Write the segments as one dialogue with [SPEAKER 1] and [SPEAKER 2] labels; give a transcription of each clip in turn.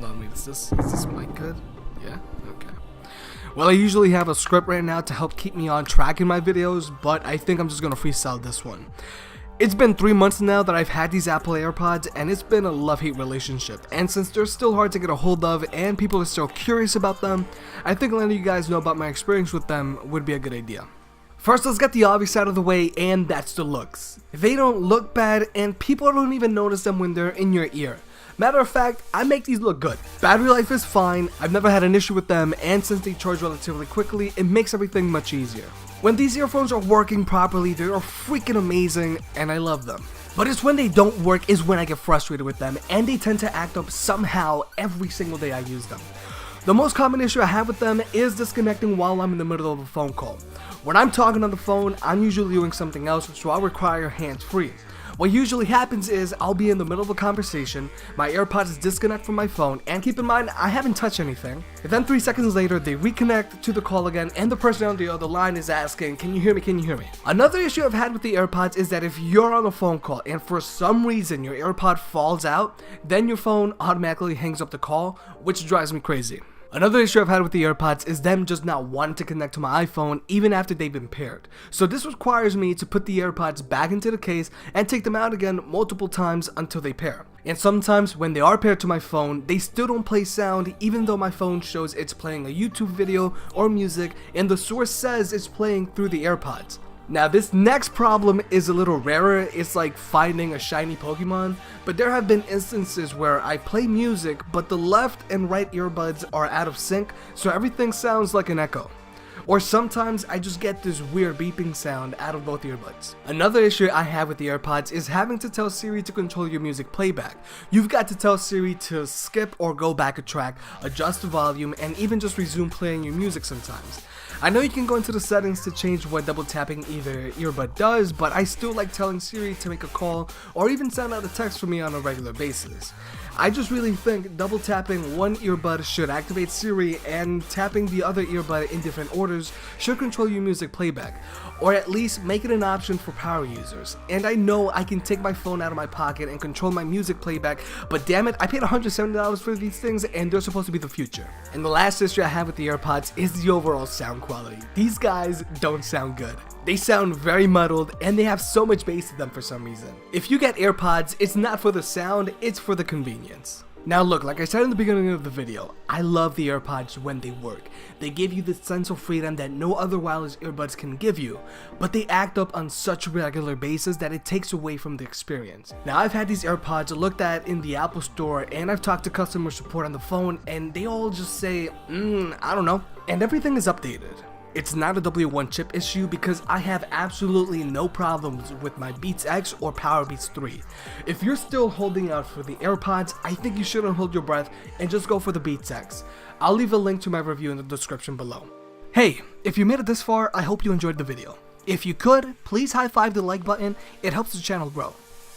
[SPEAKER 1] Hold on, wait, is this mic good? Yeah? Okay. Well, I usually have a script right now to help keep me on track in my videos, but I think I'm just gonna freestyle this one. It's been 3 months now that I've had these Apple AirPods, and it's been a love-hate relationship. And since they're still hard to get a hold of and people are still curious about them, I think letting you guys know about my experience with them would be a good idea. First, let's get the obvious out of the way, and that's the looks. They don't look bad, and people don't even notice them when they're in your ear. Matter of fact, I make these look good. Battery life is fine, I've never had an issue with them, and since they charge relatively quickly, it makes everything much easier. When these earphones are working properly, they are freaking amazing, and I love them. But it's when they don't work is when I get frustrated with them, and they tend to act up somehow every single day I use them. The most common issue I have with them is disconnecting while I'm in the middle of a phone call. When I'm talking on the phone, I'm usually doing something else, so I'll require hands-free. What usually happens is I'll be in the middle of a conversation, my AirPods disconnect from my phone, and keep in mind, I haven't touched anything. And then 3 seconds later, they reconnect to the call again, and the person on the other line is asking, "Can you hear me? Can you hear me?" Another issue I've had with the AirPods is that if you're on a phone call and for some reason your AirPod falls out, then your phone automatically hangs up the call, which drives me crazy. Another issue I've had with the AirPods is them just not wanting to connect to my iPhone even after they've been paired. So this requires me to put the AirPods back into the case and take them out again multiple times until they pair. And sometimes when they are paired to my phone, they still don't play sound even though my phone shows it's playing a YouTube video or music and the source says it's playing through the AirPods. Now this next problem is a little rarer, it's like finding a shiny Pokemon, but there have been instances where I play music but the left and right earbuds are out of sync, so everything sounds like an echo. Or sometimes I just get this weird beeping sound out of both earbuds. Another issue I have with the AirPods is having to tell Siri to control your music playback. You've got to tell Siri to skip or go back a track, adjust the volume, and even just resume playing your music sometimes. I know you can go into the settings to change what double tapping either earbud does, but I still like telling Siri to make a call or even send out a text for me on a regular basis. I just really think double tapping one earbud should activate Siri and tapping the other earbud in different orders should control your music playback, or at least make it an option for power users. And I know I can take my phone out of my pocket and control my music playback, but damn it, I paid $170 for these things and they're supposed to be the future. And the last issue I have with the AirPods is the overall sound quality. These guys don't sound good. They sound very muddled and they have so much bass in them for some reason. If you get AirPods, it's not for the sound, it's for the convenience. Now look, like I said in the beginning of the video, I love the AirPods when they work. They give you this sense of freedom that no other wireless earbuds can give you, but they act up on such a regular basis that it takes away from the experience. Now I've had these AirPods looked at in the Apple store and I've talked to customer support on the phone and they all just say, I don't know, and everything is updated. It's not a W1 chip issue because I have absolutely no problems with my Beats X or Power Beats 3. If you're still holding out for the AirPods, I think you shouldn't hold your breath and just go for the Beats X. I'll leave a link to my review in the description below. Hey, if you made it this far, I hope you enjoyed the video. If you could, please high-five the like button, it helps the channel grow.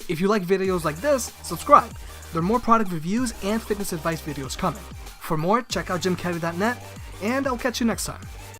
[SPEAKER 1] If you like videos like this, subscribe. There are more product reviews and fitness advice videos coming. For more, check out jimcaddy.net, and I'll catch you next time.